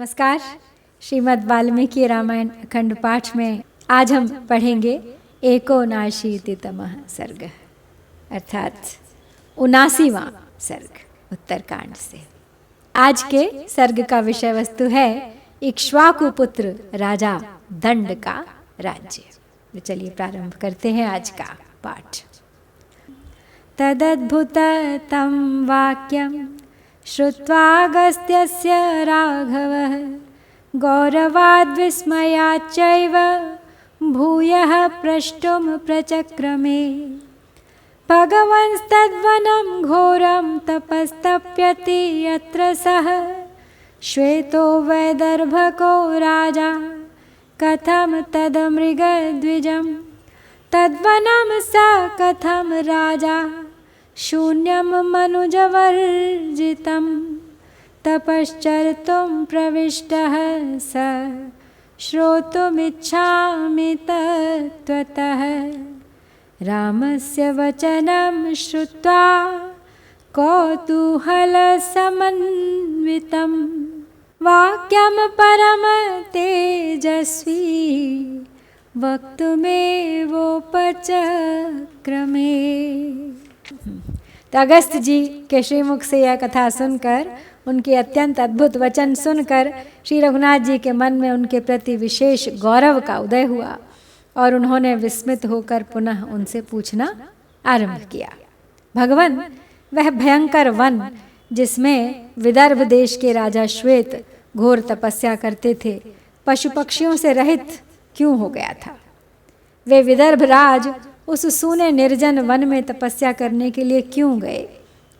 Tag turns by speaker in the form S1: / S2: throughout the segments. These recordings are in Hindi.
S1: नमस्कार। श्रीमद् वाल्मीकि रामायण अखंड पाठ में आज हम पढ़ेंगे एकोनाशीतितमः सर्ग अर्थात 79वां सर्ग उत्तरकांड से। आज के सर्ग का विषय वस्तु है इक्ष्वाकु पुत्र राजा दंड का राज्य। तो चलिए प्रारंभ करते हैं आज का पाठ। तदद्भुत तं वाक्यं श्रुत्वागस्त्यस्य राघवः गौरवाद् विस्मयाच्चैव भूयः प्रष्टुं प्रचक्रमे। भगवंस्तद्वनं घोरं तपस्तप्यति यत्र सः श्वेतो वैदर्भको राजा कथं तदमृगद्विजं तद्वनं स कथं राजा शून्यं मनुजवर्जितं तपश्चर्तुं प्रविष्टः स श्रोतुमिच्छामि तत्त्वतः। रामस्य वचनं श्रुत्वा कौतूहलसमन्वितं वाक्यं परम तेजस्वी वक्तुमेवोपचक्रमे। तो अगस्त जी के श्रीमुख से यह कथा सुनकर, उनके अत्यंत अद्भुत वचन सुनकर श्री रघुनाथ जी के मन में उनके प्रति विशेष गौरव का उदय हुआ और उन्होंने विस्मित होकर पुनः उनसे पूछना आरंभ किया। भगवान, वह भयंकर वन जिसमें विदर्भ देश के राजा श्वेत घोर तपस्या करते थे, पशु पक्षियों से रहित क्यों हो गया था? वे विदर्भ राज उस सूने निर्जन वन में तपस्या करने के लिए क्यों गए?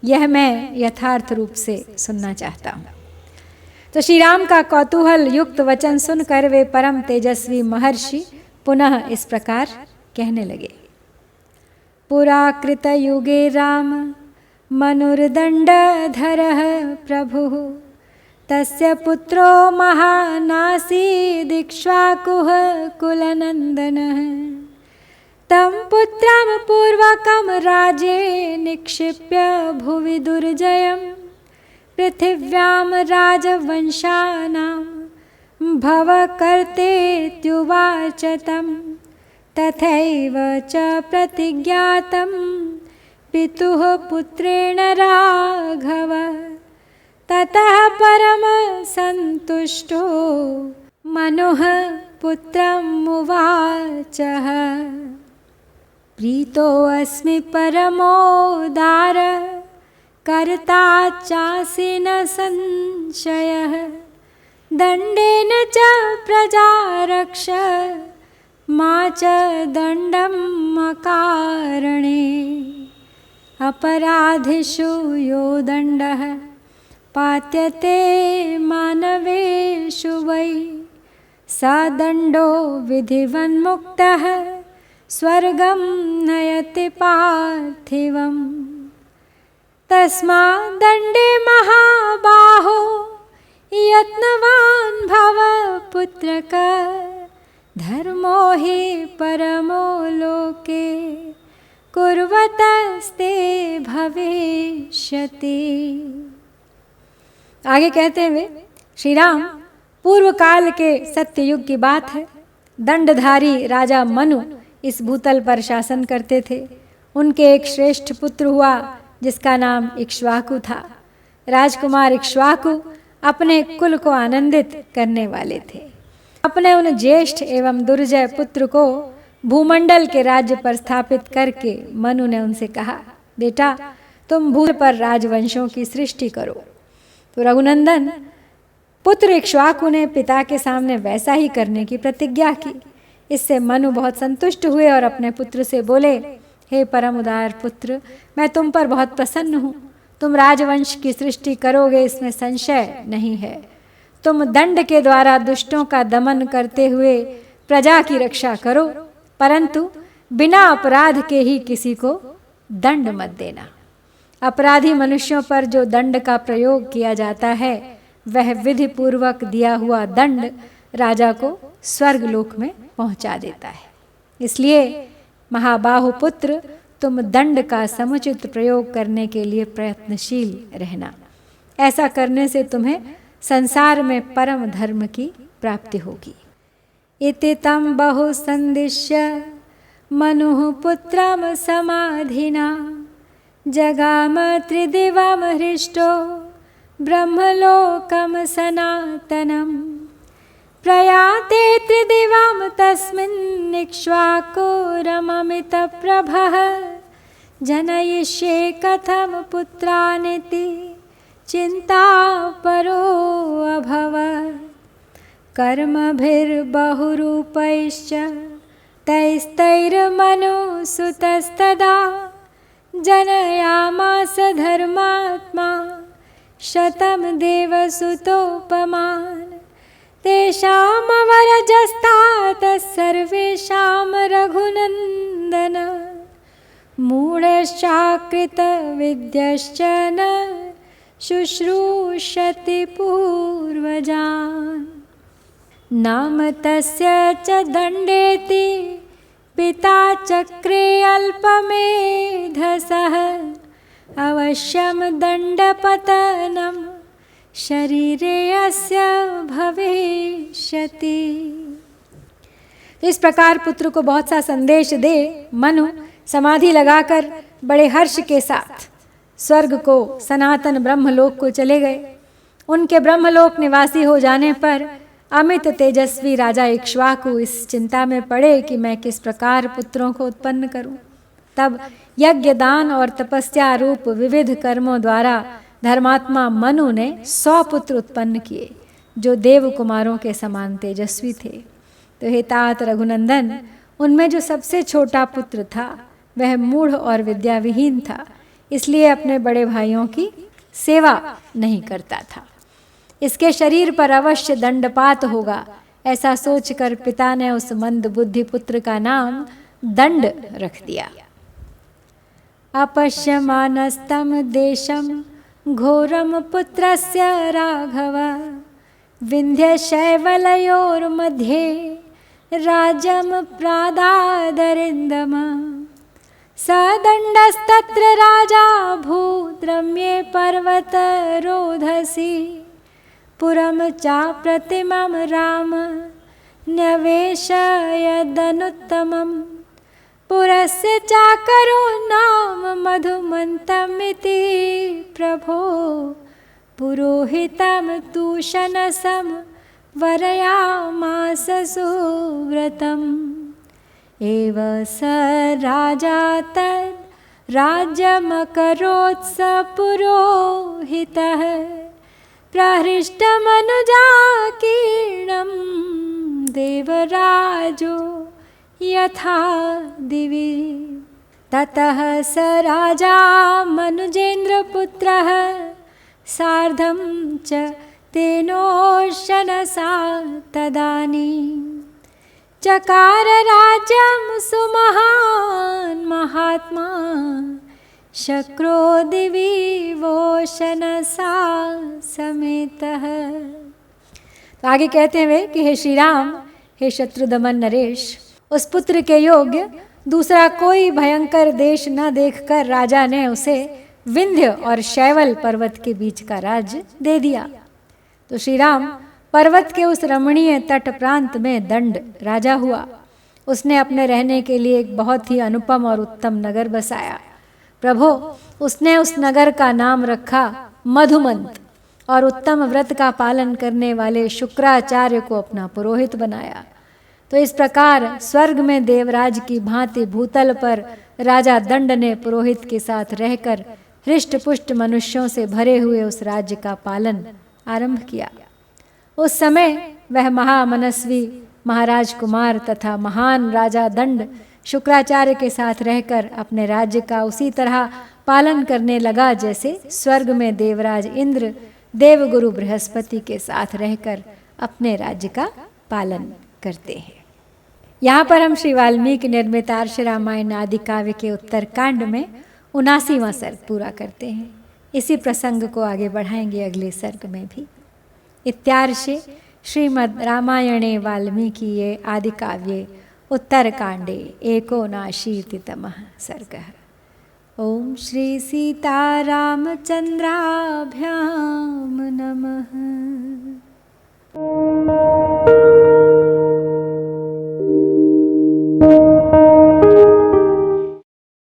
S1: यह मैं यथार्थ रूप से सुनना चाहता हूँ। तो श्री राम का कौतूहल युक्त वचन सुनकर वे परम तेजस्वी महर्षि पुनः इस प्रकार कहने लगे। पुराकृत युगे राम मनुर्दंडधरः प्रभुः तस्य पुत्रो महानासीद् इक्ष्वाकुः कुलनंदनः। तं पुत्रं पूर्वकं राज्ये निक्षिप्य भुवि दुर्जयं पृथिव्यां राजवंशानां भवकर्तेत्युवाच तं। तथैव च प्रतिज्ञातं पितुः पुत्रेण राघव। ततः परमसन्तुष्टो मनुः पुत्रमुवाचः। प्रीतोऽस्मि परमोदार कर्ता चासि न संशयः। दण्डेन च प्रजा रक्ष मा च दण्डम् अकारणे। अपराधिषु यो दण्डः पात्यते मानवेषु वै स दण्डो विधिवन्मुक्तः स्वर्गं नयति पार्थिवम्। तस्मात् दण्डे महाबाहो यत्नवान् भव पुत्रक। धर्मो हि परमो लोके कुर्वतस्ते भविष्यति। आगे कहते हुए श्री राम, पूर्व काल के सत्ययुग की बात है। दंडधारी राजा मनु इस भूतल पर शासन करते थे। उनके एक श्रेष्ठ पुत्र हुआ जिसका नाम इक्ष्वाकु था। राजकुमार इक्ष्वाकु अपने कुल को आनंदित करने वाले थे। अपने उन ज्येष्ठ एवं दुर्जय पुत्र को भूमंडल के राज्य पर स्थापित करके मनु ने उनसे कहा, बेटा तुम भूल पर राजवंशों की सृष्टि करो। तो रघुनंदन पुत्र इक्ष्वाकु ने पिता के सामने वैसा ही करने की प्रतिज्ञा की। इससे मनु बहुत संतुष्ट हुए और अपने पुत्र से बोले, हे परम उदार पुत्र, मैं तुम पर बहुत प्रसन्न हूँ। तुम राजवंश की सृष्टि करोगे, इसमें संशय नहीं है। तुम दंड के द्वारा दुष्टों का दमन करते हुए प्रजा की रक्षा करो, परंतु बिना अपराध के ही किसी को दंड मत देना। अपराधी मनुष्यों पर जो दंड का प्रयोग किया जाता है, वह विधि पूर्वक दिया हुआ दंड राजा को स्वर्ग लोक में पहुंचा देता है। इसलिए महाबाहु पुत्र, तुम दंड का समुचित प्रयोग करने के लिए प्रयत्नशील रहना। ऐसा करने से तुम्हें संसार में परम धर्म की प्राप्ति होगी। इति तं बहु संदिश्य मनुः पुत्रम समाधिना जगाम त्रिदिवं हृष्टो ब्रह्मलोकम सनातनम प्रयाते त्रिदिवं तस्मिन् इक्ष्वाको रममित प्रभः जनयिष्ये कथम पुत्रानिति चिंता परो अभवत् कर्मभिर्बहुरूपैश्च तैस्तैर्मनुसुतस्तदा जनयामास धर्मात्मा शतं देवसुतोपमान् तेषामवरजस्तातः सर्वेषां रघुनन्दन मूढश्चाकृतविद्यश्च न शुश्रूषति पूर्वजान् नाम तस्य च दण्डेति पिता चक्रे अल्पमेधसः अवश्यं दण्डपतनं शरीरे अस्य भविष्यति। इस प्रकार पुत्र को बहुत सा संदेश दे मनु समाधि लगाकर बड़े हर्ष के साथ स्वर्ग को सनातन ब्रह्मलोक को चले गए। उनके ब्रह्मलोक निवासी हो जाने पर अमित तेजस्वी राजा इक्ष्वाकु इस चिंता में पड़े कि मैं किस प्रकार पुत्रों को उत्पन्न करूं। तब यज्ञ दान और तपस्या रूप विविध कर्मों द्वारा धर्मात्मा मनु ने 100 पुत्र उत्पन्न किए जो देव कुमारों के समान तेजस्वी थे। तो हे तात रघुनंदन, उनमें जो सबसे छोटा पुत्र था वह मूढ़ और विद्याविहीन था, इसलिए अपने बड़े भाइयों की सेवा नहीं करता था। इसके शरीर पर अवश्य दंडपात होगा, ऐसा सोचकर पिता ने उस मंद बुद्धि पुत्र का नाम दंड रख दिया। अपश्यमानस्तं देशं घोरम पुत्रस्य राघव विन्ध्यशैवलयोर्मध्ये राज्यं प्रादादरिन्दम सदण्डस्तत्र राजा भूद्रम्ये पर्वतरोधसी पुरं चाप्रतिमं राम न्यवेशयदनुत्तमम् पुरस्य चाकरो नाम मधुमन्तमिति प्रभो पुरोहितं तूषणसं वरयामास सुव्रतम् एव स राजा तद् राज्यमकरोत् स पुरोहितः प्रहृष्टमनुजाकीर्णं देवराजो यथा दिवि ततः स राजा मनुजेन्द्रपुत्रः सार्धं च तेनोशनसा तदानीं चकार राज्यं सुमहान् महात्मा शक्रो दिवि वोशनसा समेतः। तो आगे कहते हैं कि हे श्री राम, हे शत्रुदमन नरेश, उस पुत्र के योग्य दूसरा कोई भयंकर देश न देखकर राजा ने उसे विंध्य और शैवल पर्वत के बीच का राज्य दे दिया। तो श्री राम पर्वत के उस रमणीय तट प्रांत में दंड राजा हुआ। उसने अपने रहने के लिए एक बहुत ही अनुपम और उत्तम नगर बसाया। प्रभो, उसने उस नगर का नाम रखा मधुमंत और उत्तम व्रत का पालन करने वाले शुक्राचार्य को अपना पुरोहित बनाया। तो इस प्रकार स्वर्ग में देवराज की भांति भूतल पर राजा दंड ने पुरोहित के साथ रहकर हृष्ट पुष्ट मनुष्यों से भरे हुए उस राज्य का पालन आरंभ किया। उस समय वह महामनस्वी महाराज कुमार तथा महान राजा दंड शुक्राचार्य के साथ रहकर अपने राज्य का उसी तरह पालन करने लगा जैसे स्वर्ग में देवराज इंद्र देवगुरु बृहस्पति के साथ रहकर अपने राज्य का पालन करते हैं। यहाँ पर हम श्री वाल्मीकि निर्मित आर्ष रामायण आदि काव्य के उत्तरकांड में 79वां सर्ग पूरा करते हैं। इसी प्रसंग को आगे बढ़ाएंगे अगले सर्ग में भी। इत्यार्षे श्रीमद् रामायणे वाल्मीकिये आदि काव्ये उत्तरकांडे 79तमः सर्गः। ओम श्री सीतारामचंद्राभ्यां नमः।